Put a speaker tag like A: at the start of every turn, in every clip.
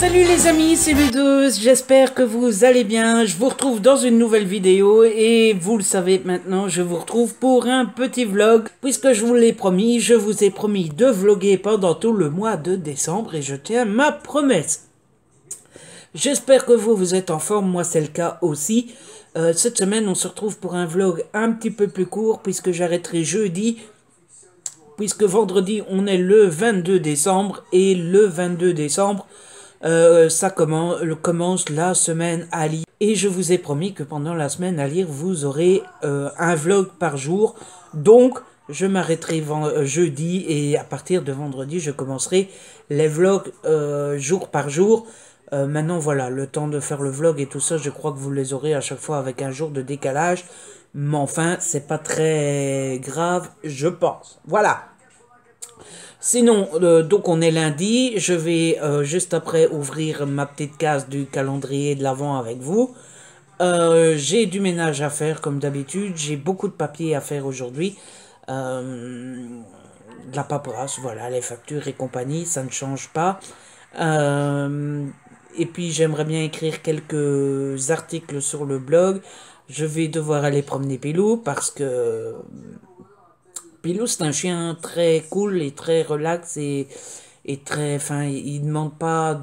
A: Salut les amis, c'est Ludos, j'espère que vous allez bien. Je vous retrouve dans une nouvelle vidéo et vous le savez maintenant, je vous retrouve pour un petit vlog. Puisque je vous l'ai promis, je vous ai promis de vlogger pendant tout le mois de décembre et je tiens ma promesse. J'espère que vous êtes en forme, moi c'est le cas aussi. Cette semaine on se retrouve pour un vlog un petit peu plus court puisque j'arrêterai jeudi. Puisque vendredi on est le 22 décembre et le 22 décembre ça commence la semaine à lire. Et je vous ai promis que pendant la semaine à lire vous aurez un vlog par jour. Donc je m'arrêterai jeudi et à partir de vendredi je commencerai les vlogs jour par jour. Maintenant voilà, le temps de faire le vlog et tout ça, je crois que vous les aurez à chaque fois avec un jour de décalage. Mais enfin, c'est pas très grave, je pense. Voilà. Sinon, donc on est lundi, je vais juste après ouvrir ma petite case du calendrier de l'Avent avec vous. J'ai du ménage à faire comme d'habitude, j'ai beaucoup de papier à faire aujourd'hui. De la paperasse, voilà, les factures et compagnie, ça ne change pas. Et puis j'aimerais bien écrire quelques articles sur le blog. Je vais devoir aller promener Pilou parce que Pilou c'est un chien très cool et très relax et très, enfin il ne demande pas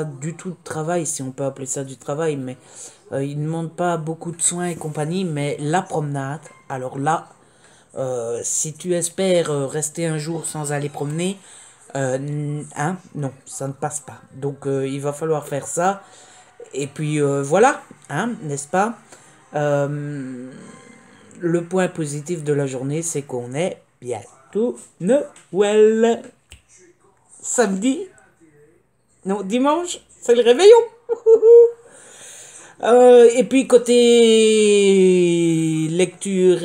A: du tout de travail, si on peut appeler ça du travail, mais il ne demande pas beaucoup de soins et compagnie, mais la promenade, alors là, si tu espères rester un jour sans aller promener, non, ça ne passe pas. Donc il va falloir faire ça. Et puis voilà, n'est-ce pas? Le point positif de la journée, c'est qu'on est bientôt Noël. Samedi, non, dimanche, c'est le réveillon. Et puis côté lecture,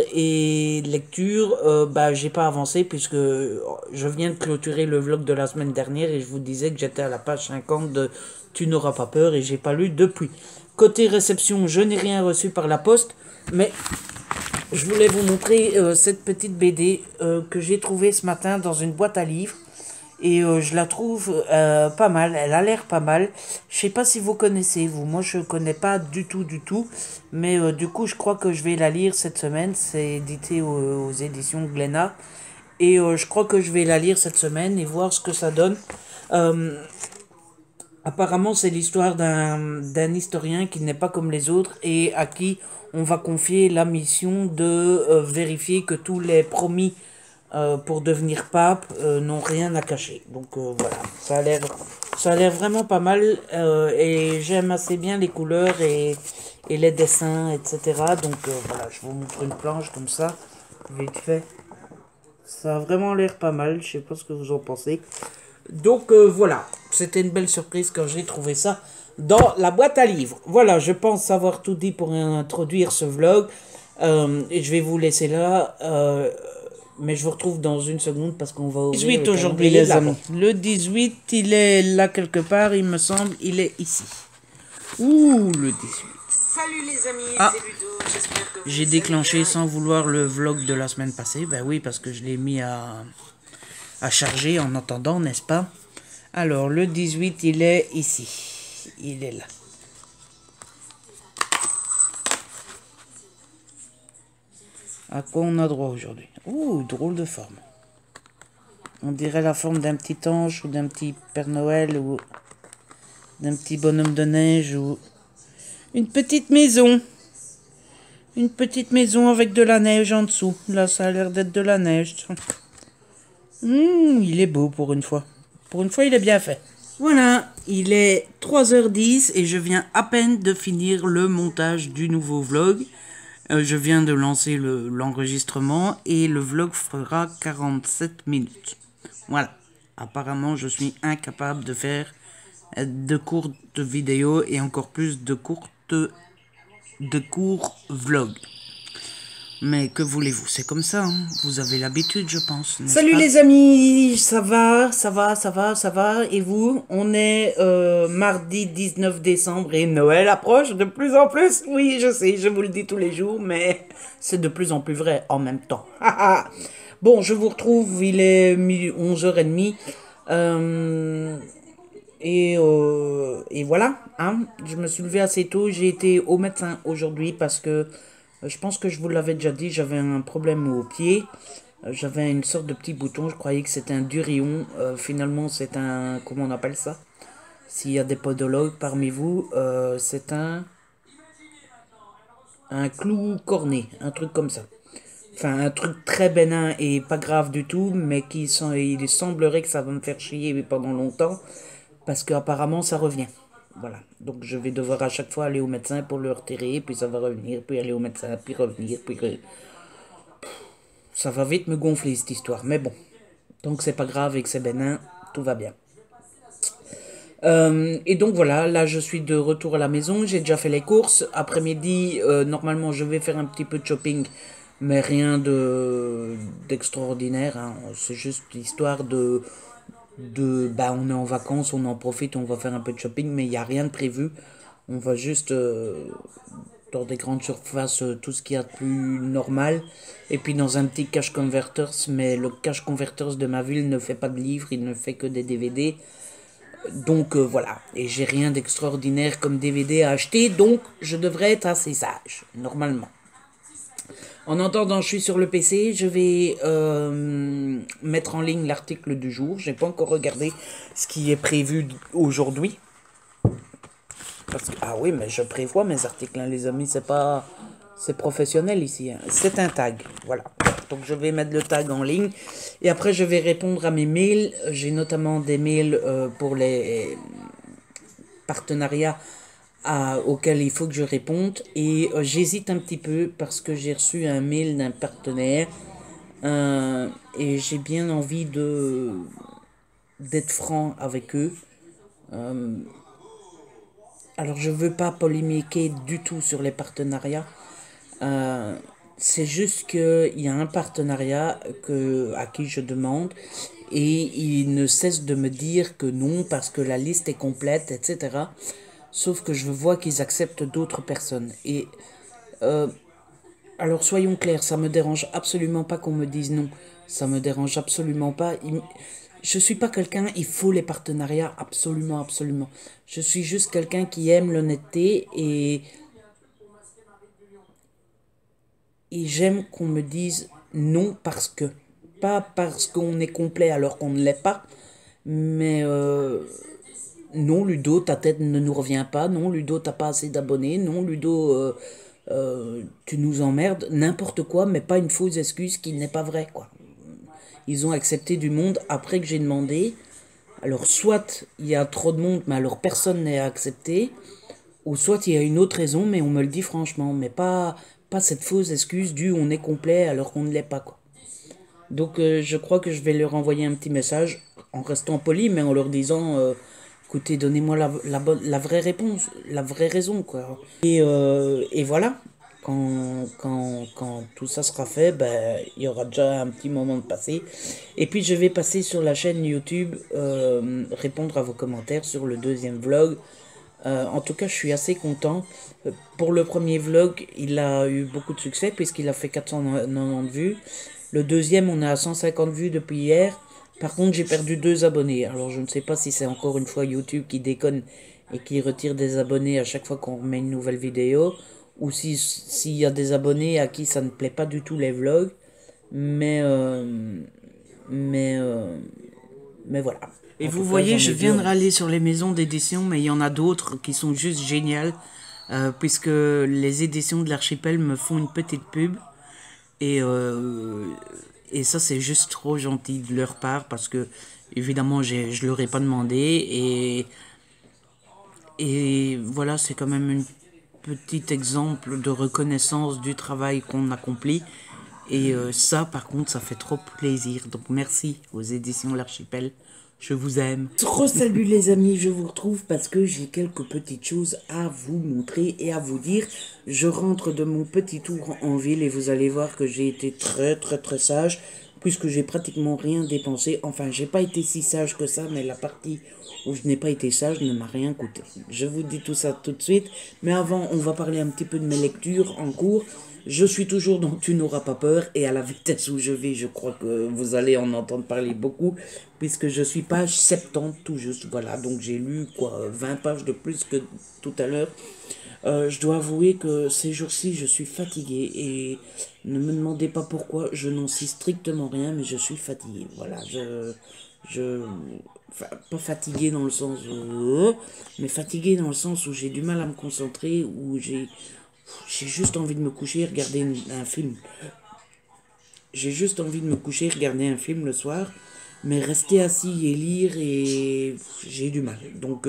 A: bah j'ai pas avancé puisque je viens de clôturer le vlog de la semaine dernière et je vous disais que j'étais à la page 50 de Tu n'auras pas peur et j'ai pas lu depuis. Côté réception, je n'ai rien reçu par la poste, mais je voulais vous montrer cette petite BD que j'ai trouvée ce matin dans une boîte à livres. Et je la trouve pas mal, elle a l'air pas mal. Je sais pas si vous connaissez, vous. Moi, je connais pas du tout. Mais du coup, je crois que je vais la lire cette semaine. C'est édité aux éditions Glénat. Et je crois que je vais la lire cette semaine et voir ce que ça donne. Apparemment, c'est l'histoire d'un historien qui n'est pas comme les autres et à qui on va confier la mission de vérifier que tous les promis pour devenir pape n'ont rien à cacher. Donc voilà, ça a l'air vraiment pas mal et j'aime assez bien les couleurs et les dessins, etc. Donc voilà, je vous montre une planche comme ça, vite fait. Ça a vraiment l'air pas mal, je sais pas ce que vous en pensez. Donc voilà, c'était une belle surprise quand j'ai trouvé ça dans la boîte à livres. Voilà, je pense avoir tout dit pour introduire ce vlog. Et je vais vous laisser là. Mais je vous retrouve dans une seconde parce qu'on va ouvrir 18 aujourd'hui les amis. Le 18, il est là quelque part, il me semble, il est ici. Ouh, le 18.
B: Salut les amis, c'est Ludo, j'espère que
A: j'ai déclenché sans vouloir le vlog de la semaine passée. Ben oui, parce que je l'ai mis à charger en attendant, n'est-ce pas? Alors, le 18, il est ici. Il est là. À quoi on a droit aujourd'hui? Ouh, drôle de forme. On dirait la forme d'un petit ange ou d'un petit Père Noël ou d'un petit bonhomme de neige ou une petite maison. Une petite maison avec de la neige en dessous. Là, ça a l'air d'être de la neige. Il est beau pour une fois. Pour une fois, il est bien fait. Voilà, il est 3h10 et je viens à peine de finir le montage du nouveau vlog. Je viens de lancer l'enregistrement et le vlog fera 47 minutes. Voilà. Apparemment, je suis incapable de faire de courtes vidéos et encore plus de courts vlogs. Mais que voulez-vous, c'est comme ça, hein. Vous avez l'habitude, je pense. Salut les amis, ça va, et vous? On est mardi 19 décembre et Noël approche de plus en plus. Oui, je sais, je vous le dis tous les jours, mais c'est de plus en plus vrai en même temps. Bon, je vous retrouve, il est 11h30. Et voilà, hein, je me suis levé assez tôt, j'ai été au médecin aujourd'hui parce que je pense que je vous l'avais déjà dit, j'avais un problème au pied. J'avais une sorte de petit bouton, je croyais que c'était un durion. Finalement, c'est un... Comment on appelle ça? S'il y a des podologues parmi vous, c'est un clou corné, un truc comme ça. Enfin, un truc très bénin et pas grave du tout, mais il semblerait que ça va me faire chier pendant longtemps, parce qu'apparemment ça revient. Voilà. Donc je vais devoir à chaque fois aller au médecin pour le retirer, puis ça va revenir, puis aller au médecin, puis revenir, puis... Ça va vite me gonfler cette histoire, mais bon. Donc c'est pas grave et que c'est bénin, tout va bien. Et donc voilà, là je suis de retour à la maison, j'ai déjà fait les courses. Après-midi, normalement je vais faire un petit peu de shopping, mais rien d'extraordinaire, hein. C'est juste l'histoire bah on est en vacances, on en profite, on va faire un peu de shopping, mais il n'y a rien de prévu. On va juste dans des grandes surfaces, tout ce qu'il y a de plus normal. Et puis dans un petit cash converters, mais le cash converters de ma ville ne fait pas de livres, il ne fait que des DVD. Donc voilà, et j'ai rien d'extraordinaire comme DVD à acheter, donc je devrais être assez sage, normalement. En attendant, je suis sur le PC, je vais mettre en ligne l'article du jour. J'ai pas encore regardé ce qui est prévu aujourd'hui. Ah oui, mais je prévois mes articles, hein, les amis, c'est pas... C'est professionnel ici, hein. C'est un tag, voilà. Donc je vais mettre le tag en ligne. Et après je vais répondre à mes mails. J'ai notamment des mails pour les partenariats auxquels il faut que je réponde. Et j'hésite un petit peu parce que j'ai reçu un mail d'un partenaire. Et j'ai bien envie d'être franc avec eux. Alors je veux pas polémiquer du tout sur les partenariats. C'est juste qu'il y a un partenariat à qui je demande et il ne cesse de me dire que non parce que la liste est complète, etc. Sauf que je vois qu'ils acceptent d'autres personnes. Et alors soyons clairs, ça me dérange absolument pas qu'on me dise non. Ça me dérange absolument pas. Je suis pas quelqu'un, il faut les partenariats, absolument, absolument. Je suis juste quelqu'un qui aime l'honnêteté et j'aime qu'on me dise non parce que. Pas parce qu'on est complet alors qu'on ne l'est pas, mais non, Ludo, ta tête ne nous revient pas, non, Ludo, t'as pas assez d'abonnés, non, Ludo, tu nous emmerdes, n'importe quoi, mais pas une fausse excuse qui n'est pas vraie, quoi. Ils ont accepté du monde après que j'ai demandé. Alors, soit il y a trop de monde, mais alors personne n'est accepté, ou soit il y a une autre raison, mais on me le dit franchement, mais pas cette fausse excuse du on est complet alors qu'on ne l'est pas, quoi. Donc je crois que je vais leur envoyer un petit message en restant poli, mais en leur disant écoutez, donnez-moi la vraie réponse, la vraie raison, quoi. Et voilà, quand tout ça sera fait, ben, il y aura déjà un petit moment de passé. Et puis je vais passer sur la chaîne YouTube, répondre à vos commentaires sur le deuxième vlog. En tout cas, je suis assez content. Pour le premier vlog, il a eu beaucoup de succès puisqu'il a fait 490 vues. Le deuxième, on est à 150 vues depuis hier. Par contre, j'ai perdu 2 abonnés. Alors, je ne sais pas si c'est encore une fois YouTube qui déconne et qui retire des abonnés à chaque fois qu'on remet une nouvelle vidéo. Ou s'il y a des abonnés à qui ça ne plaît pas du tout les vlogs. Mais voilà. Et vous voyez, je viens de râler sur les maisons d'édition, mais il y en a d'autres qui sont juste géniales. Puisque les éditions de l'Archipel me font une petite pub. Et ça, c'est juste trop gentil de leur part parce que, évidemment, je leur ai pas demandé. Et voilà, c'est quand même un petit exemple de reconnaissance du travail qu'on accomplit. Et ça, par contre, ça fait trop plaisir. Donc, merci aux éditions de l'Archipel. Je vous aime. Salut les amis, je vous retrouve parce que j'ai quelques petites choses à vous montrer et à vous dire. Je rentre de mon petit tour en ville et vous allez voir que j'ai été très très très sage puisque j'ai pratiquement rien dépensé. Enfin, j'ai pas été si sage que ça, mais la partie où je n'ai pas été sage ne m'a rien coûté. Je vous dis tout ça tout de suite, mais avant, on va parler un petit peu de mes lectures en cours. Je suis toujours dans Tu n'auras pas peur et à la vitesse où je vais, je crois que vous allez en entendre parler beaucoup puisque je suis page 70 tout juste. Voilà, donc j'ai lu quoi 20 pages de plus que tout à l'heure. Je dois avouer que ces jours-ci, je suis fatigué et ne me demandez pas pourquoi, je n'en sais strictement rien, mais je suis fatigué. Voilà, je, enfin, pas fatigué dans le sens où, mais fatigué dans le sens où j'ai du mal à me concentrer, où j'ai juste envie de me coucher et regarder un film. J'ai juste envie de me coucher, regarder un film le soir, mais rester assis et lire et j'ai du mal. Donc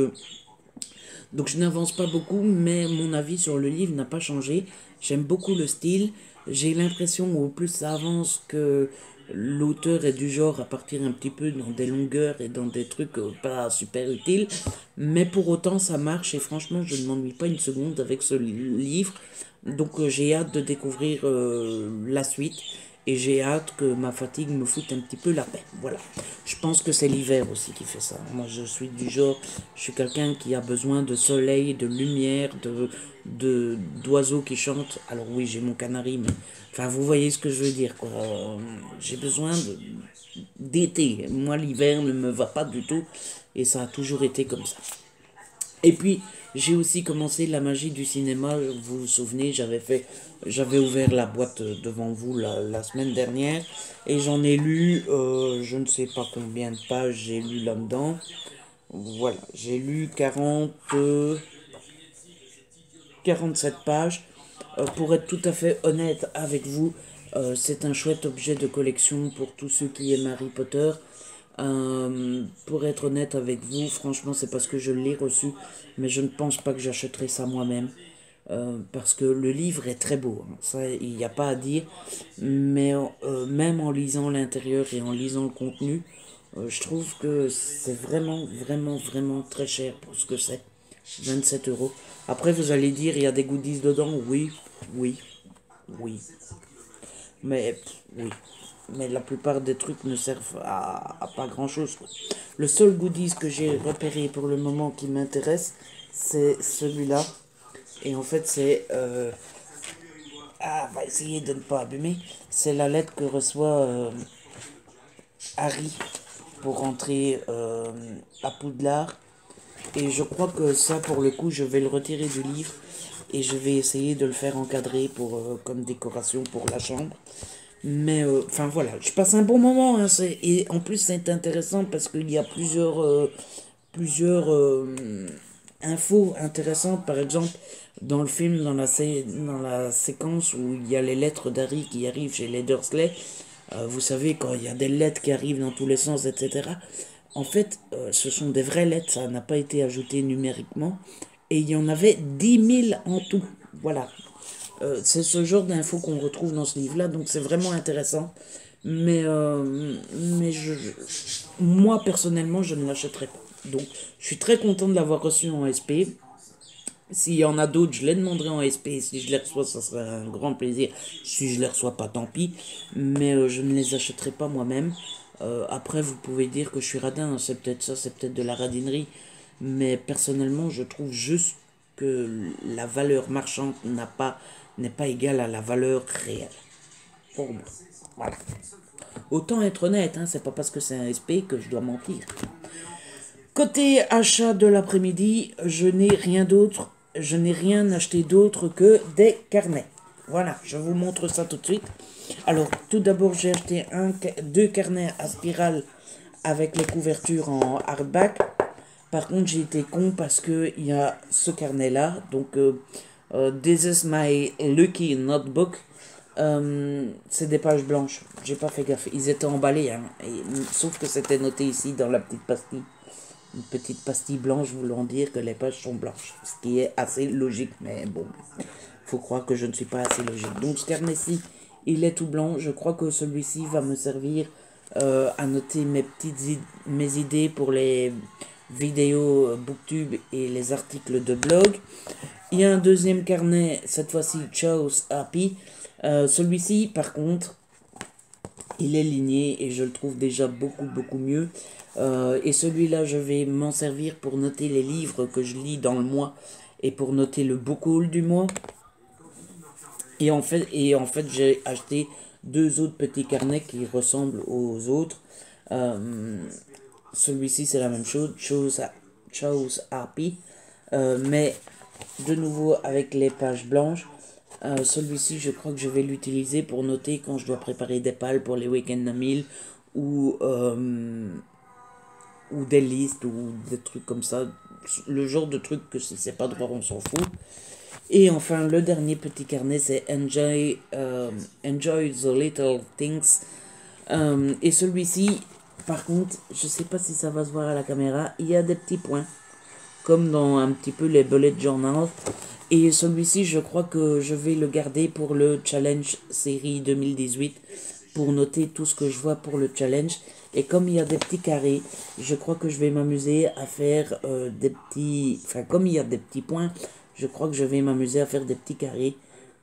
A: je n'avance pas beaucoup, mais mon avis sur le livre n'a pas changé. J'aime beaucoup le style. J'ai l'impression au plus ça avance que l'auteur est du genre à partir un petit peu dans des longueurs et dans des trucs pas super utiles. Mais pour autant ça marche et franchement je ne m'ennuie pas une seconde avec ce livre. Donc j'ai hâte de découvrir la suite. Et j'ai hâte que ma fatigue me foute un petit peu la paix. Voilà. Je pense que c'est l'hiver aussi qui fait ça. Moi, je suis du genre, je suis quelqu'un qui a besoin de soleil, de lumière, d'oiseaux qui chantent. Alors oui, j'ai mon canari, mais enfin, vous voyez ce que je veux dire, quoi. J'ai besoin d'été. Moi, l'hiver ne me va pas du tout, et ça a toujours été comme ça. Et puis, j'ai aussi commencé la magie du cinéma. Vous vous souvenez, j'avais ouvert la boîte devant vous la semaine dernière et j'en ai lu, je ne sais pas combien de pages j'ai lu là-dedans. Voilà, j'ai lu 47 pages. Pour être tout à fait honnête avec vous, c'est un chouette objet de collection pour tous ceux qui aiment Harry Potter. Pour être honnête avec vous, franchement, c'est parce que je l'ai reçu, mais je ne pense pas que j'achèterai ça moi-même. Parce que le livre est très beau, hein. Ça, il n'y a pas à dire, mais même en lisant l'intérieur et en lisant le contenu, je trouve que c'est vraiment, vraiment, vraiment très cher pour ce que c'est. 27 euros. Après, vous allez dire, il y a des goodies dedans. Oui, oui, oui. Mais oui. Mais la plupart des trucs ne servent à pas grand chose, quoi. Le seul goodies que j'ai repéré pour le moment qui m'intéresse, c'est celui-là. Et en fait, c'est. On va essayer de ne pas abîmer. C'est la lettre que reçoit Harry pour rentrer à Poudlard. Et je crois que ça, pour le coup, je vais le retirer du livre. Et je vais essayer de le faire encadrer pour, comme décoration pour la chambre. Mais, enfin voilà, je passe un bon moment. Hein, et en plus, c'est intéressant parce qu'il y a plusieurs infos intéressantes. Par exemple, dans le film, dans la séquence où il y a les lettres d'Harry qui arrivent chez les Dursley, vous savez, quand il y a des lettres qui arrivent dans tous les sens, etc. En fait, ce sont des vraies lettres, ça n'a pas été ajouté numériquement. Et il y en avait 10 000 en tout. Voilà. C'est ce genre d'infos qu'on retrouve dans ce livre-là, donc c'est vraiment intéressant. Mais moi, personnellement, je ne l'achèterai pas. Donc, je suis très content de l'avoir reçu en SP. S'il y en a d'autres, je les demanderai en SP. Si je les reçois, ça sera un grand plaisir. Si je les reçois pas, tant pis. Mais je ne les achèterai pas moi-même. Après, vous pouvez dire que je suis radin. Hein. C'est peut-être ça, c'est peut-être de la radinerie. Mais personnellement, je trouve juste que la valeur marchande n'est pas égale à la valeur réelle. Pour moi. Voilà. Autant être honnête, hein, c'est pas parce que c'est un SP que je dois mentir. Côté achat de l'après-midi, je n'ai rien acheté d'autre que des carnets. Voilà, je vous montre ça tout de suite. Alors, tout d'abord, j'ai acheté deux carnets à spirale avec les couvertures en hardback. Par contre, j'ai été con parce que il y a ce carnet-là. Donc, This is my lucky notebook. C'est des pages blanches. J'ai pas fait gaffe. Ils étaient emballés, hein. Sauf que c'était noté ici dans la petite pastille. Une petite pastille blanche voulant dire que les pages sont blanches. Ce qui est assez logique, mais bon. Faut croire que je ne suis pas assez logique. Donc ce carnet-ci, il est tout blanc. Je crois que celui-ci va me servir à noter mes idées pour les vidéos Booktube et les articles de blog. Il y a un deuxième carnet, cette fois-ci Chose Happy. Celui-ci, par contre, il est ligné et je le trouve déjà beaucoup mieux. Et celui-là, je vais m'en servir pour noter les livres que je lis dans le mois et pour noter le book haul du mois. Et en fait, j'ai acheté deux autres petits carnets qui ressemblent aux autres. Euh, Celui-ci, c'est la même chose, Chose Happy, mais de nouveau avec les pages blanches. Celui-ci, je crois que je vais l'utiliser pour noter quand je dois préparer des pales pour les week-ends à 1000 ou, ou des listes ou des trucs comme ça. Le genre de truc que si c'est pas droit, on s'en fout. Et enfin, le dernier petit carnet, c'est Enjoy the Little Things. Et celui-ci, par contre, je sais pas si ça va se voir à la caméra, il y a des petits points, comme dans un petit peu les bullet journal. Et celui-ci, je crois que je vais le garder pour le challenge série 2018, pour noter tout ce que je vois pour le challenge. Et comme il y a des petits carrés, je crois que je vais m'amuser à faire des petits... Enfin, comme il y a des petits points, je crois que je vais m'amuser à faire des petits carrés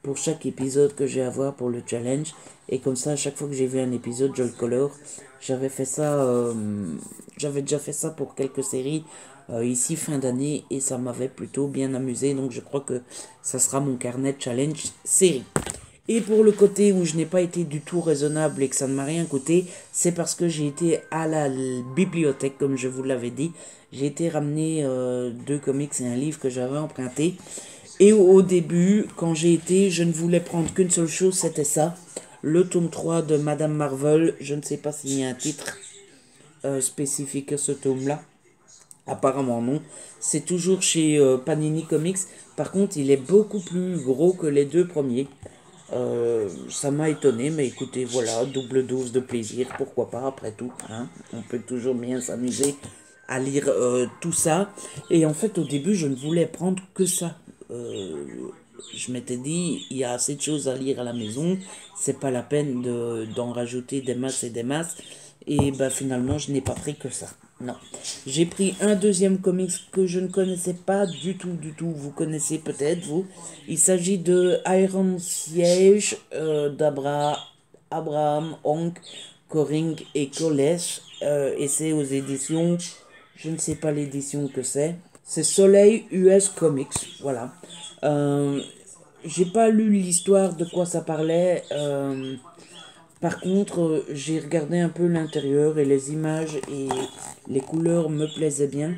A: pour chaque épisode que j'ai à voir pour le challenge. Et comme ça, à chaque fois que j'ai vu un épisode, je le colore. J'avais fait ça... j'avais déjà fait ça pour quelques séries ici fin d'année et ça m'avait plutôt bien amusé. Donc je crois que ça sera mon carnet challenge série. Et pour le côté où je n'ai pas été du tout raisonnable et que ça ne m'a rien coûté, c'est parce que j'ai été à la bibliothèque, comme je vous l'avais dit. J'ai été ramener deux comics et un livre que j'avais emprunté. Et au début, quand j'ai été, je ne voulais prendre qu'une seule chose, c'était ça. Le tome 3 de Madame Marvel. Je ne sais pas s'il y a un titre spécifique à ce tome-là. Apparemment non. C'est toujours chez Panini Comics. Par contre, il est beaucoup plus gros que les deux premiers. Ça m'a étonné, mais écoutez, voilà, double dose de plaisir, pourquoi pas, après tout, hein, on peut toujours bien s'amuser à lire tout ça. Et en fait, au début, je ne voulais prendre que ça. Je m'étais dit, il y a assez de choses à lire à la maison, c'est pas la peine d'en rajouter des masses et des masses. Et bah finalement, je n'ai pas pris que ça. Non. J'ai pris un deuxième comics que je ne connaissais pas du tout, du tout. Vous connaissez peut-être, vous. Il s'agit de Iron Siege d'Abraham Honk, Coring et Kolesh. Et c'est aux éditions, je ne sais pas l'édition que c'est. C'est Soleil US Comics, voilà. J'ai pas lu l'histoire de quoi ça parlait. Par contre, j'ai regardé un peu l'intérieur et les images et les couleurs me plaisaient bien.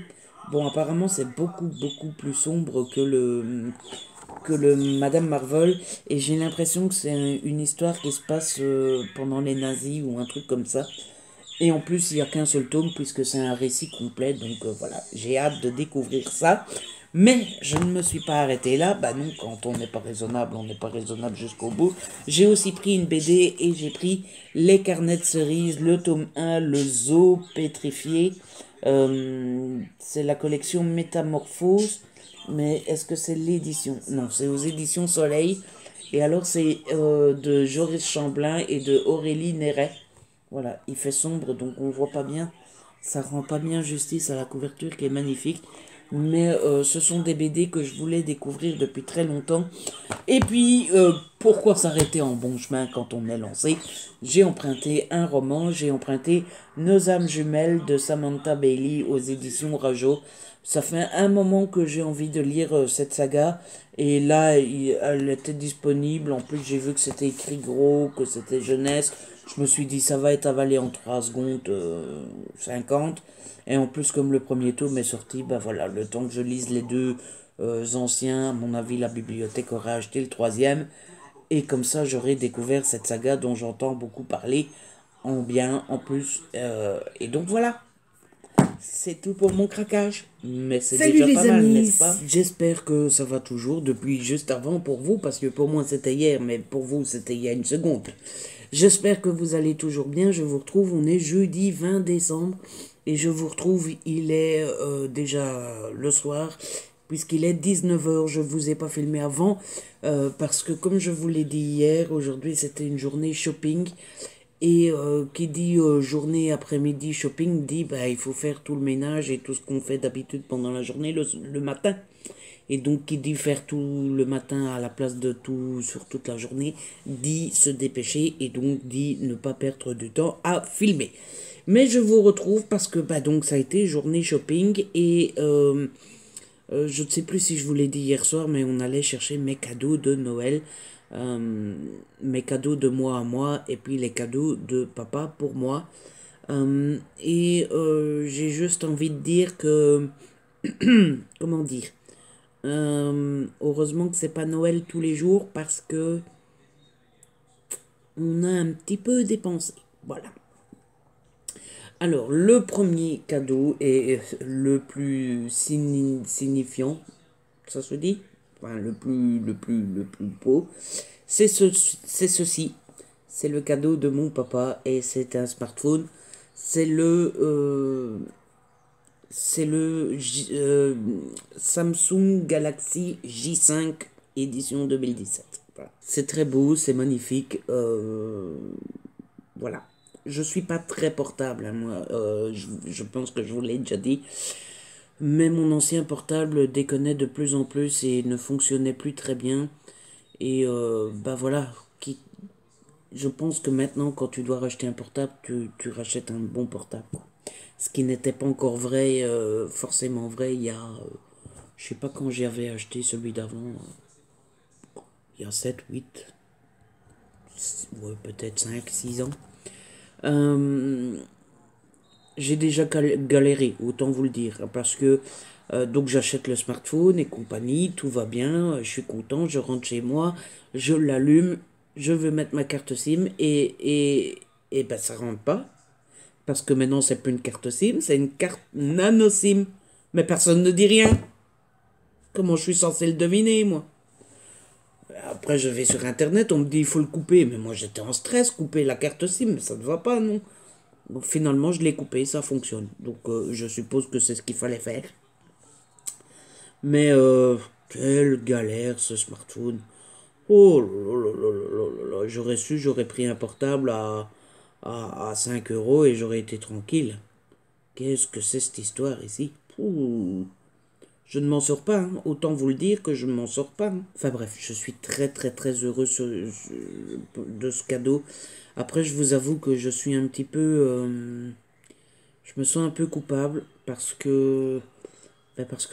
A: Bon, apparemment, c'est beaucoup, beaucoup plus sombre que le Madame Marvel. Et j'ai l'impression que c'est une histoire qui se passe pendant les nazis ou un truc comme ça. Et en plus, il n'y a qu'un seul tome puisque c'est un récit complet. Donc voilà, j'ai hâte de découvrir ça. Mais je ne me suis pas arrêté là. Bah non, quand on n'est pas raisonnable, on n'est pas raisonnable jusqu'au bout. J'ai aussi pris une BD et j'ai pris Les Carnets de Cerises, le tome 1, le zoo pétrifié. C'est la collection Métamorphose. Mais est-ce que c'est l'édition? Non, c'est aux éditions Soleil. Et alors c'est de Joris Chamblin et de Aurélie Néret. Voilà, il fait sombre donc on voit pas bien. Ça rend pas bien justice à la couverture qui est magnifique. Mais ce sont des BD que je voulais découvrir depuis très longtemps. Et puis, pourquoi s'arrêter en bon chemin quand on est lancé? J'ai emprunté un roman, j'ai emprunté Nos âmes jumelles de Samantha Bailey aux éditions Rajo. Ça fait un moment que j'ai envie de lire cette saga. Et là, elle était disponible. En plus, j'ai vu que c'était écrit gros, que c'était jeunesse. Je me suis dit, ça va être avalé en 3 secondes 50. Et en plus, comme le premier tome est sorti, bah voilà, le temps que je lise les deux anciens, à mon avis, la bibliothèque aurait acheté le troisième. Et comme ça, j'aurais découvert cette saga dont j'entends beaucoup parler, en bien, en plus. Et donc voilà, c'est tout pour mon craquage. Mais c'est déjà pas mal, n'est-ce pas? J'espère que ça va toujours depuis juste avant pour vous, parce que pour moi c'était hier, mais pour vous c'était il y a une seconde. J'espère que vous allez toujours bien. Je vous retrouve, on est jeudi 20 décembre. Et je vous retrouve, il est déjà le soir, puisqu'il est 19h. Je ne vous ai pas filmé avant, parce que comme je vous l'ai dit hier, aujourd'hui c'était une journée shopping. Et qui dit journée après-midi shopping, dit bah, il faut faire tout le ménage et tout ce qu'on fait d'habitude pendant la journée le matin. Et donc qui dit faire tout le matin à la place de tout sur toute la journée, dit se dépêcher et donc dit ne pas perdre du temps à filmer. Mais je vous retrouve parce que bah, donc ça a été journée shopping et je ne sais plus si je vous l'ai dit hier soir, mais on allait chercher mes cadeaux de Noël. mes cadeaux de moi à moi et puis les cadeaux de papa pour moi. J'ai juste envie de dire que, comment dire, heureusement que c'est pas Noël tous les jours parce que on a un petit peu dépensé. Voilà. Alors, le premier cadeau est le plus signifiant, ça se dit, enfin, le plus beau, c'est ceci. C'est le cadeau de mon papa et c'est un smartphone. C'est le Samsung Galaxy J5 édition 2017. Voilà. C'est très beau, c'est magnifique. Voilà. Je suis pas très portable, hein, moi. Je pense que je vous l'ai déjà dit. Mais mon ancien portable déconnait de plus en plus et ne fonctionnait plus très bien. Et bah voilà. Je pense que maintenant, quand tu dois racheter un portable, tu rachètes un bon portable, quoi. Ce qui n'était pas encore vrai, forcément vrai, il y a... je sais pas quand j'avais acheté celui d'avant. Il y a 7 8 ouais, peut-être 5 6 ans. J'ai déjà galéré, autant vous le dire, parce que donc j'achète le smartphone et compagnie, tout va bien, je suis content, je rentre chez moi, je l'allume, je veux mettre ma carte SIM et ben ça rentre pas, parce que maintenant c'est plus une carte SIM, c'est une carte nano SIM, mais personne ne dit rien. Comment je suis censé le deviner, moi? Après, je vais sur Internet, on me dit il faut le couper. Mais moi, j'étais en stress, couper la carte SIM, mais ça ne va pas, non. Donc, finalement, je l'ai coupé, ça fonctionne. Donc, je suppose que c'est ce qu'il fallait faire. Mais, quelle galère, ce smartphone. Oh là là là là là là. J'aurais su, j'aurais pris un portable à 5 euros et j'aurais été tranquille. Qu'est-ce que c'est cette histoire ici? Ouh. Je ne m'en sors pas, hein. Autant vous le dire que je ne m'en sors pas, hein. Enfin bref, je suis très très très heureux de ce cadeau. Après, je vous avoue que je suis un petit peu... je me sens un peu coupable parce que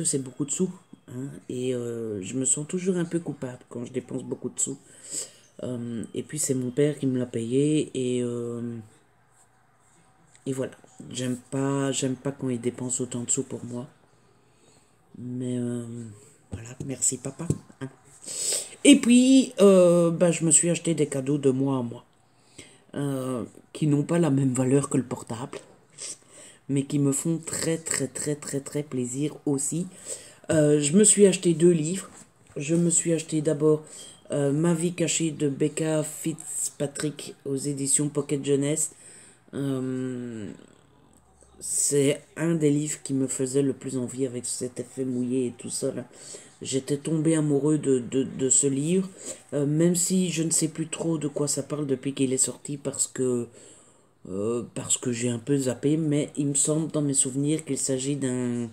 A: c'est beaucoup de sous, hein, et je me sens toujours un peu coupable quand je dépense beaucoup de sous. Et puis c'est mon père qui me l'a payé et voilà. J'aime pas quand il dépense autant de sous pour moi. Mais voilà, merci papa, hein. Et puis, bah, je me suis acheté des cadeaux de moi à moi, qui n'ont pas la même valeur que le portable, mais qui me font très très très très très plaisir aussi. Je me suis acheté 2 livres. Je me suis acheté d'abord Ma vie cachée de Becca Fitzpatrick aux éditions Pocket Jeunesse. C'est un des livres qui me faisait le plus envie avec cet effet mouillé et tout ça, là. J'étais tombé amoureux de ce livre, même si je ne sais plus trop de quoi ça parle depuis qu'il est sorti parce que j'ai un peu zappé, mais il me semble dans mes souvenirs qu'il s'agit d'un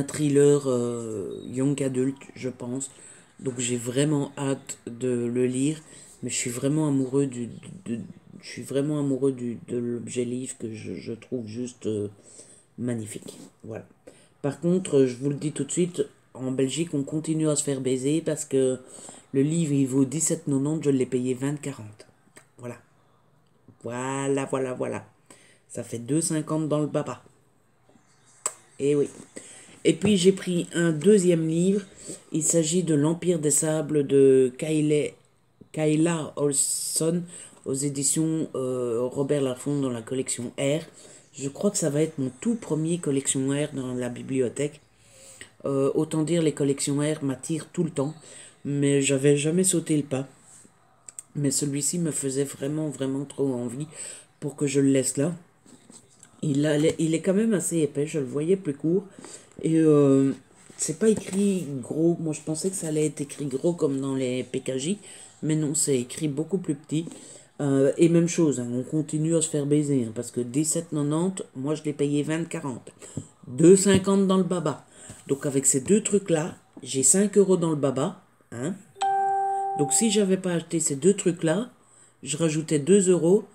A: thriller young adult, je pense. Donc j'ai vraiment hâte de le lire, mais je suis vraiment amoureux je suis vraiment amoureux de l'objet livre que je trouve juste magnifique. Voilà. Par contre, je vous le dis tout de suite, en Belgique, on continue à se faire baiser parce que le livre, il vaut 17,90, je l'ai payé 20,40. Voilà. Voilà, voilà, voilà. Ça fait 2,50 dans le baba. Eh oui. Et puis j'ai pris un deuxième livre. Il s'agit de l'Empire des Sables de Kayla Olson aux éditions Robert Laffont dans la collection R. Je crois que ça va être mon tout premier collection R dans la bibliothèque. Autant dire les collections R m'attirent tout le temps, mais j'avais jamais sauté le pas. Mais celui-ci me faisait vraiment vraiment trop envie pour que je le laisse là. Il est quand même assez épais, je le voyais plus court. Et c'est pas écrit gros. Moi je pensais que ça allait être écrit gros comme dans les PKJ. Mais non, c'est écrit beaucoup plus petit. Et même chose, hein, on continue à se faire baiser. Hein, parce que 17,90, moi je l'ai payé 20,40. 2,50 dans le baba. Donc avec ces deux trucs-là, j'ai 5 euros dans le baba. Hein. Donc si j'avais pas acheté ces deux trucs-là, je rajoutais 2 euros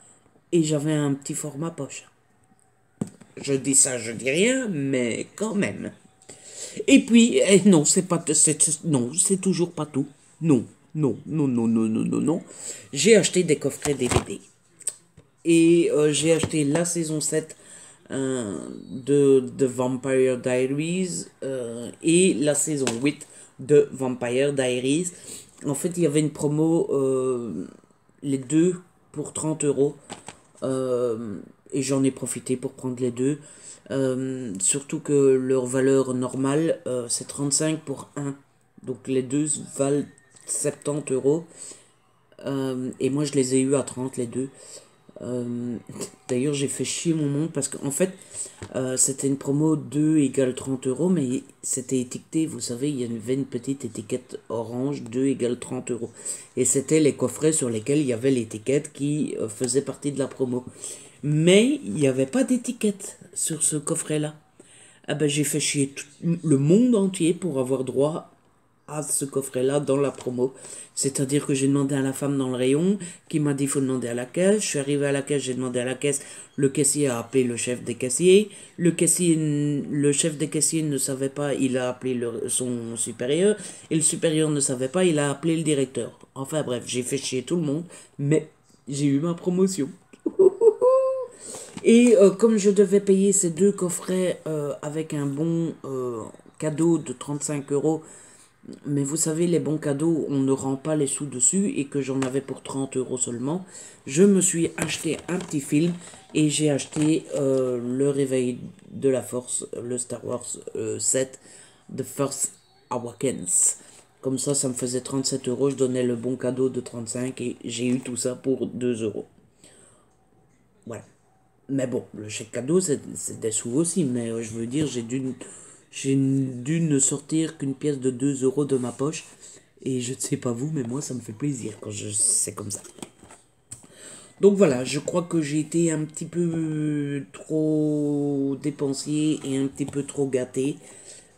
A: et j'avais un petit format poche. Je dis ça, je dis rien, mais quand même. Et puis, non, c'est toujours pas tout. Non, non, non, non, non, non, non, non. J'ai acheté des coffrets DVD. Et j'ai acheté la saison 7 de Vampire Diaries et la saison 8 de Vampire Diaries. En fait, il y avait une promo, les deux pour 30 euros. Et j'en ai profité pour prendre les deux. Surtout que leur valeur normale, c'est 35 pour un. Donc les deux valent 70 euros. Et moi, je les ai eu à 30 les deux. Euh, D'ailleurs, j'ai fait chier mon monde parce qu'en fait, c'était une promo 2 égale 30 euros, mais c'était étiqueté, vous savez, il y avait une petite étiquette orange, 2 égale 30 euros. Et c'était les coffrets sur lesquels il y avait l'étiquette qui faisait partie de la promo. Mais il n'y avait pas d'étiquette sur ce coffret-là. Ah ben, j'ai fait chier tout le monde entier pour avoir droit à ce coffret-là dans la promo. C'est-à-dire que j'ai demandé à la femme dans le rayon qui m'a dit il faut demander à la caisse. Je suis arrivé à la caisse, j'ai demandé à la caisse. Le caissier a appelé le chef des caissiers. Le chef des caissiers ne savait pas, il a appelé son supérieur. Et le supérieur ne savait pas, il a appelé le directeur. Enfin bref, j'ai fait chier tout le monde, mais j'ai eu ma promotion. Et comme je devais payer ces deux coffrets avec un bon cadeau de 35 euros, mais vous savez, les bons cadeaux, on ne rend pas les sous dessus et que j'en avais pour 30 euros seulement, je me suis acheté un petit film et j'ai acheté Le Réveil de la Force, le Star Wars 7, The Force Awakens. Comme ça me faisait 37 euros, je donnais le bon cadeau de 35 et j'ai eu tout ça pour 2 euros. Voilà. Mais bon, le chèque cadeau, c'est des sous aussi. Mais je veux dire, j'ai dû ne sortir qu'une pièce de 2 euros de ma poche. Et je ne sais pas vous, mais moi, ça me fait plaisir quand c'est comme ça. Donc voilà, je crois que j'ai été un petit peu trop dépensier et un petit peu trop gâté.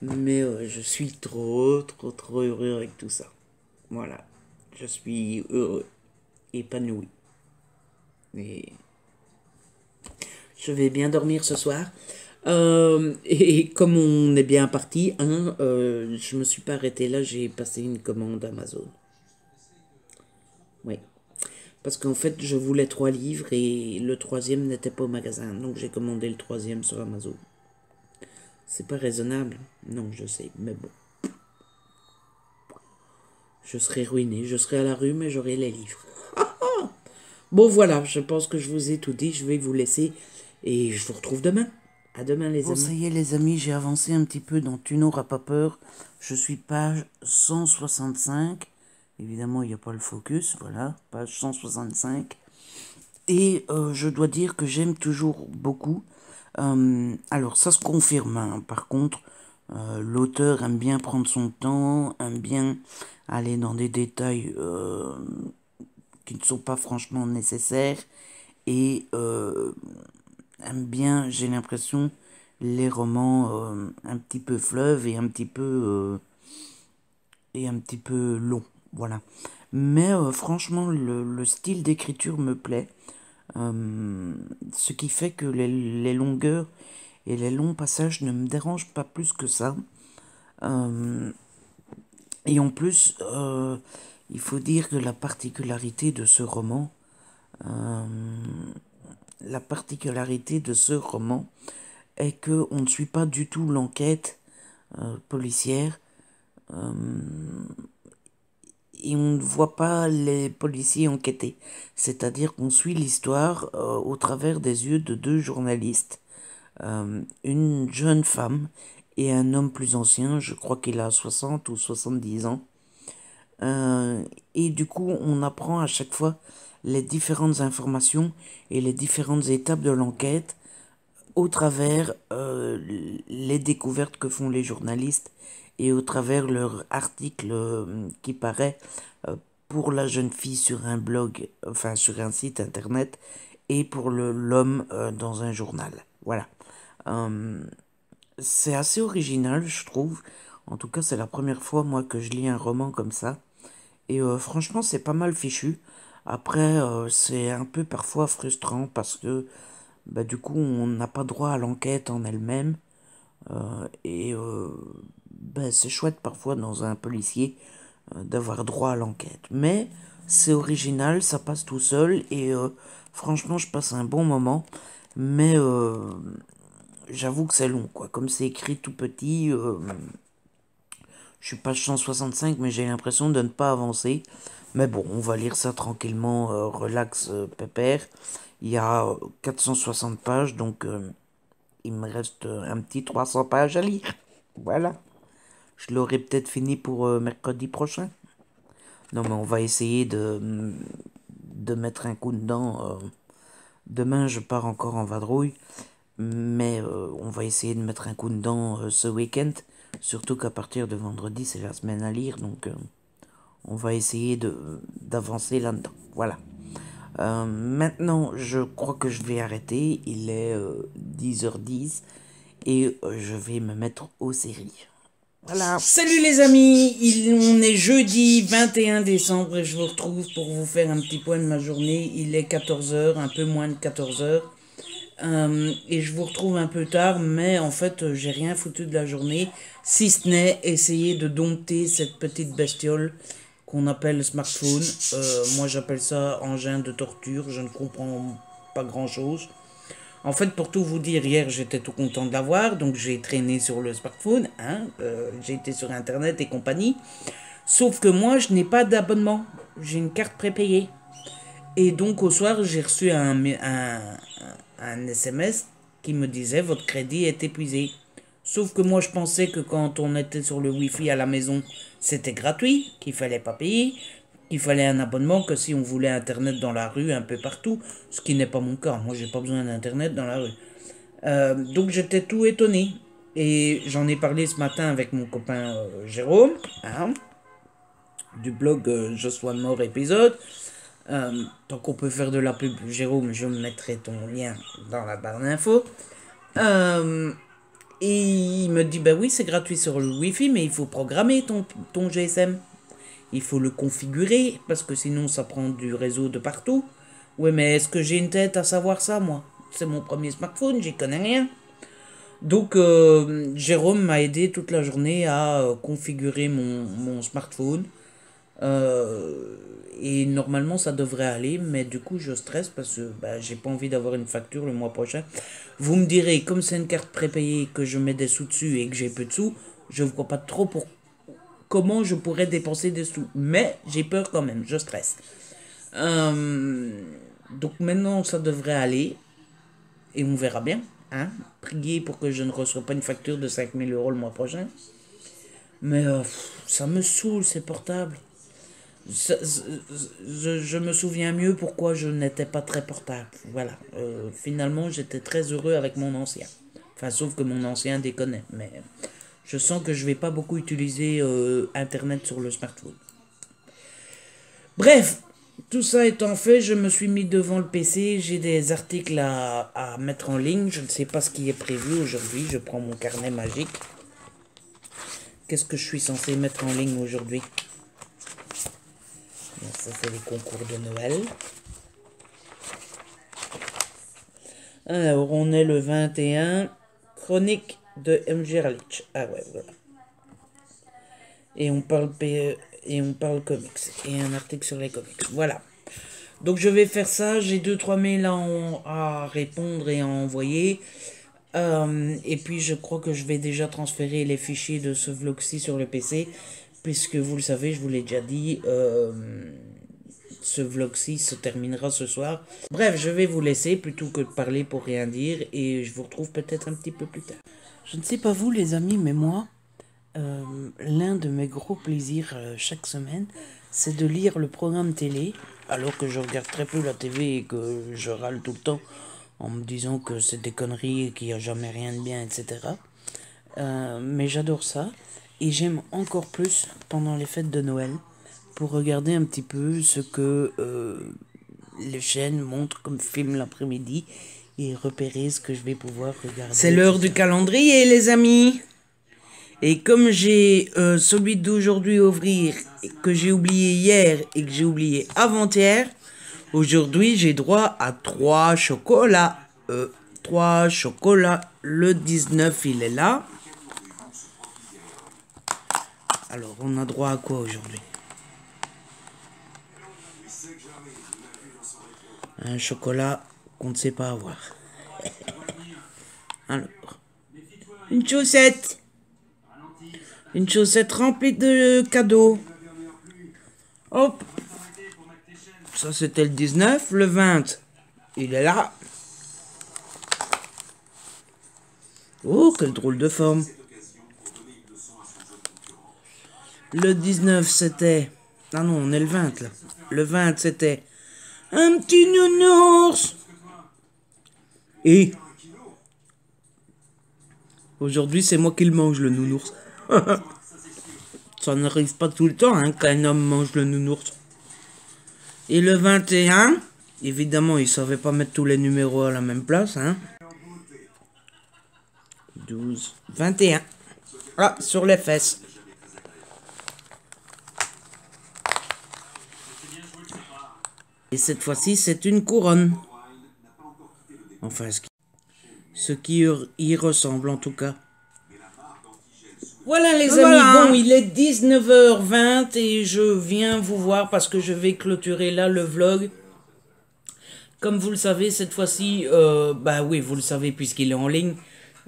A: Mais je suis trop, trop, trop heureux avec tout ça. Voilà. Je suis heureux, épanoui. Et je vais bien dormir ce soir. Et comme on est bien parti, hein, je me suis pas arrêté là, j'ai passé une commande Amazon. Oui. Parce qu'en fait, je voulais 3 livres et le troisième n'était pas au magasin. Donc j'ai commandé le troisième sur Amazon. C'est pas raisonnable. Non, je sais, mais bon. Je serai ruiné, je serai à la rue, mais j'aurai les livres. Bon voilà, je pense que je vous ai tout dit, je vais vous laisser et je vous retrouve demain. À demain les amis. Bon ça y est les amis, j'ai avancé un petit peu dans Tu n'auras pas peur. Je suis page 165. Évidemment il n'y a pas le focus, voilà, page 165. Et je dois dire que j'aime toujours beaucoup. Alors ça se confirme, hein. Par contre, l'auteur aime bien prendre son temps, aime bien aller dans des détails qui ne sont pas franchement nécessaires et aime bien, j'ai l'impression, les romans un petit peu fleuves et un petit peu longs, voilà. Mais franchement, le style d'écriture me plaît, ce qui fait que les longueurs et les longs passages ne me dérangent pas plus que ça. Et en plus, il faut dire que la particularité de ce roman, euh, est que on ne suit pas du tout l'enquête policière et on ne voit pas les policiers enquêter. C'est-à-dire qu'on suit l'histoire au travers des yeux de deux journalistes, une jeune femme et un homme plus ancien, je crois qu'il a 60 ou 70 ans. Et du coup, on apprend à chaque fois les différentes informations et les différentes étapes de l'enquête au travers les découvertes que font les journalistes et au travers leur article qui paraît pour la jeune fille sur un blog, enfin sur un site internet, et pour l'homme dans un journal. Voilà. C'est assez original, je trouve. En tout cas, c'est la première fois, moi, que je lis un roman comme ça. Et franchement, c'est pas mal fichu. Après, c'est un peu parfois frustrant parce que bah, du coup, on n'a pas droit à l'enquête en elle-même. Et bah, c'est chouette parfois dans un policier d'avoir droit à l'enquête. Mais c'est original, ça passe tout seul et franchement je passe un bon moment. Mais j'avoue que c'est long, quoi. Comme c'est écrit tout petit, je suis page 165, mais j'ai l'impression de ne pas avancer. Mais bon, on va lire ça tranquillement, relax, pépère. Il y a 460 pages, donc il me reste un petit 300 pages à lire. Voilà. Je l'aurai peut-être fini pour mercredi prochain. Non, mais on va essayer de mettre un coup dedans. Demain, je pars encore en vadrouille. Mais on va essayer de mettre un coup dedans ce week-end. Surtout qu'à partir de vendredi, c'est la semaine à lire. Donc, on va essayer d'avancer là-dedans. Voilà. Maintenant, je crois que je vais arrêter. Il est 10h10. Et je vais me mettre aux séries. Voilà. Salut les amis, on est jeudi 21 décembre et je vous retrouve pour vous faire un petit point de ma journée. Il est 14h, un peu moins de 14h. Et je vous retrouve un peu tard, mais en fait j'ai rien foutu de la journée, si ce n'est essayer de dompter cette petite bestiole qu'on appelle smartphone. Moi j'appelle ça engin de torture, je ne comprends pas grand chose. En fait, pour tout vous dire, hier j'étais tout content de l'avoir, donc j'ai traîné sur le smartphone, hein, j'ai été sur internet et compagnie. Sauf que moi je n'ai pas d'abonnement, j'ai une carte prépayée. Et donc au soir j'ai reçu un SMS qui me disait votre crédit est épuisé. Sauf que moi je pensais que quand on était sur le wifi à la maison c'était gratuit, qu'il fallait pas payer, qu'il fallait un abonnement, que si on voulait internet dans la rue un peu partout, ce qui n'est pas mon cas, moi j'ai pas besoin d'internet dans la rue. Donc j'étais tout étonné. Et j'en ai parlé ce matin avec mon copain Jérôme, hein, du blog Joshua Mort épisode. Tant qu'on peut faire de la pub, Jérôme, je mettrai ton lien dans la barre d'infos. Et il me dit, bah oui, c'est gratuit sur le Wi-Fi, mais il faut programmer ton GSM. Il faut le configurer, parce que sinon ça prend du réseau de partout. Ouais, mais est-ce que j'ai une tête à savoir ça, moi? C'est mon premier smartphone, j'y connais rien. Donc, Jérôme m'a aidé toute la journée à configurer mon smartphone. Et normalement ça devrait aller, mais du coup je stresse parce que j'ai pas envie d'avoir une facture le mois prochain. Vous me direz, comme c'est une carte prépayée, que je mets des sous dessus et que j'ai peu de sous, je vois pas trop pour comment je pourrais dépenser des sous, mais j'ai peur quand même, je stresse. Donc maintenant ça devrait aller et on verra bien, hein. Priez pour que je ne reçoive pas une facture de 5000 € le mois prochain, mais ça me saoule ces portables. Je me souviens mieux pourquoi je n'étais pas très portable. Voilà. Finalement, j'étais très heureux avec mon ancien. Enfin, sauf que mon ancien déconnait. Mais je sens que je vais pas beaucoup utiliser Internet sur le smartphone. Bref, tout ça étant fait, je me suis mis devant le PC. J'ai des articles à mettre en ligne. Je ne sais pas ce qui est prévu aujourd'hui. Je prends mon carnet magique. Qu'est-ce que je suis censé mettre en ligne aujourd'hui ? Ça, c'est les concours de Noël. Alors, on est le 21. Chronique de M.J. Erlich. Ah ouais, voilà. Et on parle comics. Et un article sur les comics. Voilà. Donc, je vais faire ça. J'ai 2-3 mails à répondre et à envoyer. Et puis, je crois que je vais déjà transférer les fichiers de ce vlog-ci sur le PC. Puisque vous le savez, je vous l'ai déjà dit, ce vlog-ci se terminera ce soir. Bref, je vais vous laisser plutôt que de parler pour rien dire et je vous retrouve peut-être un petit peu plus tard. Je ne sais pas vous les amis, mais moi, l'un de mes gros plaisirs chaque semaine, c'est de lire le programme télé, alors que je regarde très peu la TV et que je râle tout le temps en me disant que c'est des conneries et qu'il n'y a jamais rien de bien, etc. Mais j'adore ça. Et j'aime encore plus pendant les fêtes de Noël pour regarder un petit peu ce que les chaînes montrent comme film l'après-midi et repérer ce que je vais pouvoir regarder. C'est l'heure du calendrier les amis. Et comme j'ai celui d'aujourd'hui à ouvrir que j'ai oublié hier et que j'ai oublié avant-hier, aujourd'hui j'ai droit à 3 chocolats. 3 chocolats. Le 19 il est là. Alors, on a droit à quoi aujourd'hui? Un chocolat qu'on ne sait pas avoir. Alors, une chaussette. Une chaussette remplie de cadeaux. Hop. Ça, c'était le 19. Le 20, il est là. Oh, quelle drôle de forme. Le 19, c'était... Ah non, on est le 20, là. Le 20, c'était... Un petit nounours. Et... Aujourd'hui, c'est moi qui le mange, le nounours. Ça n'arrive pas tout le temps, hein, qu'un homme mange le nounours. Et le 21, évidemment, il savait pas mettre tous les numéros à la même place, hein. 12, 21. Ah, sur les fesses. Et cette fois-ci, c'est une couronne. Enfin, ce qui y ressemble en tout cas. Voilà les amis, bon, il est 19h20 et je viens vous voir parce que je vais clôturer là le vlog. Comme vous le savez, cette fois-ci, bah oui, vous le savez puisqu'il est en ligne.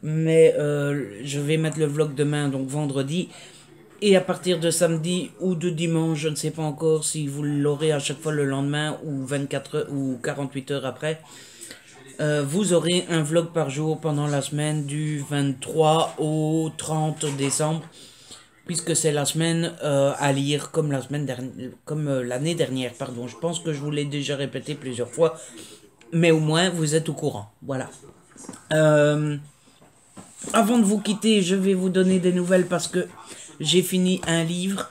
A: Mais je vais mettre le vlog demain, donc vendredi. Et à partir de samedi ou de dimanche, je ne sais pas encore si vous l'aurez à chaque fois le lendemain ou 24 heures ou 48 heures après. Vous aurez un vlog par jour pendant la semaine du 23 au 30 décembre. Puisque c'est la semaine à lire comme la semaine dernière, comme l'année dernière, pardon. Je pense que je vous l'ai déjà répété plusieurs fois. Mais au moins, vous êtes au courant. Voilà. Avant de vous quitter, je vais vous donner des nouvelles parce que j'ai fini un livre.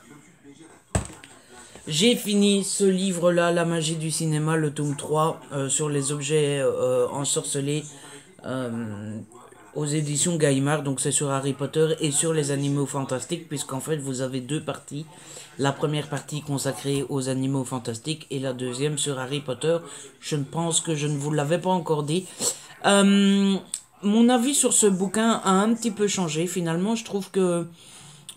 A: J'ai fini ce livre-là, La magie du cinéma, le tome 3, sur les objets ensorcelés aux éditions Gallimard. Donc c'est sur Harry Potter et sur les animaux fantastiques, puisqu'en fait vous avez deux parties. La première partie consacrée aux animaux fantastiques et la deuxième sur Harry Potter. Je pense que je ne vous l'avais pas encore dit. Mon avis sur ce bouquin a un petit peu changé. Finalement, je trouve que...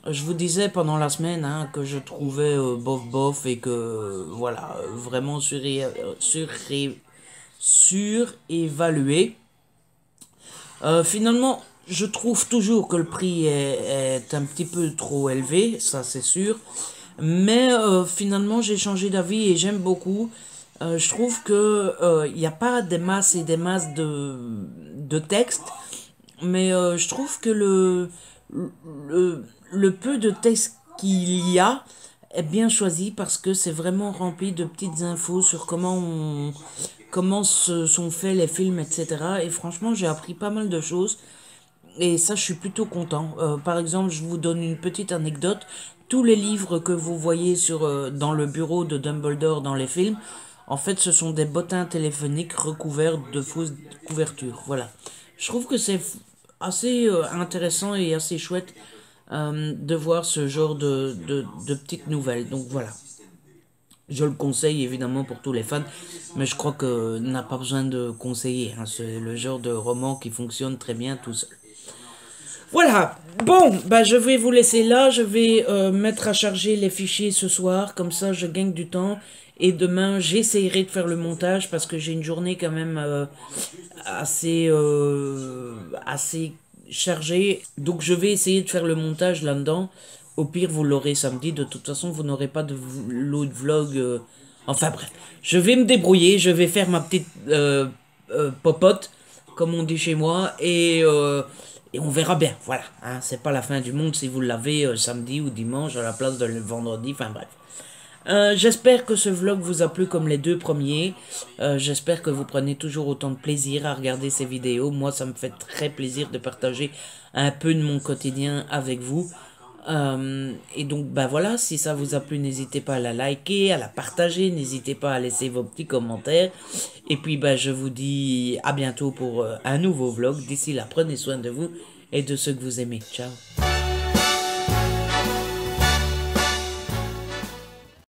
A: Je vous disais pendant la semaine hein, que je trouvais bof et que voilà, vraiment surévalué. Finalement, je trouve toujours que le prix est un petit peu trop élevé, ça c'est sûr. Mais finalement, j'ai changé d'avis et j'aime beaucoup. Je trouve que il n'y a pas des masses et des masses de textes, mais je trouve que le peu de texte qu'il y a est bien choisi parce que c'est vraiment rempli de petites infos sur comment se sont faits les films, etc. Et franchement, j'ai appris pas mal de choses. Et ça, je suis plutôt content. Par exemple, je vous donne une petite anecdote. Tous les livres que vous voyez dans le bureau de Dumbledore dans les films, en fait, ce sont des bottins téléphoniques recouverts de fausses couvertures. Voilà. Je trouve que c'est assez intéressant et assez chouette de voir ce genre de petites nouvelles. Donc voilà. Je le conseille évidemment pour tous les fans, mais je crois que n'a pas besoin de conseiller. Hein. C'est le genre de roman qui fonctionne très bien tout seul. Voilà, bon, bah je vais vous laisser là, je vais mettre à charger les fichiers ce soir, comme ça je gagne du temps. Et demain, j'essayerai de faire le montage parce que j'ai une journée quand même assez chargée. Donc je vais essayer de faire le montage là-dedans. Au pire, vous l'aurez samedi. De toute façon, vous n'aurez pas de l'autre vlog. Enfin bref, je vais me débrouiller. Je vais faire ma petite popote, comme on dit chez moi. Et on verra bien. Voilà, hein, c'est pas la fin du monde si vous l'avez samedi ou dimanche à la place de le vendredi. Enfin bref. J'espère que ce vlog vous a plu comme les deux premiers. J'espère que vous prenez toujours autant de plaisir à regarder ces vidéos. Moi, ça me fait très plaisir de partager un peu de mon quotidien avec vous. Et donc, bah voilà, si ça vous a plu, n'hésitez pas à la liker, à la partager. N'hésitez pas à laisser vos petits commentaires. Et puis, bah, je vous dis à bientôt pour un nouveau vlog. D'ici là, prenez soin de vous et de ceux que vous aimez. Ciao.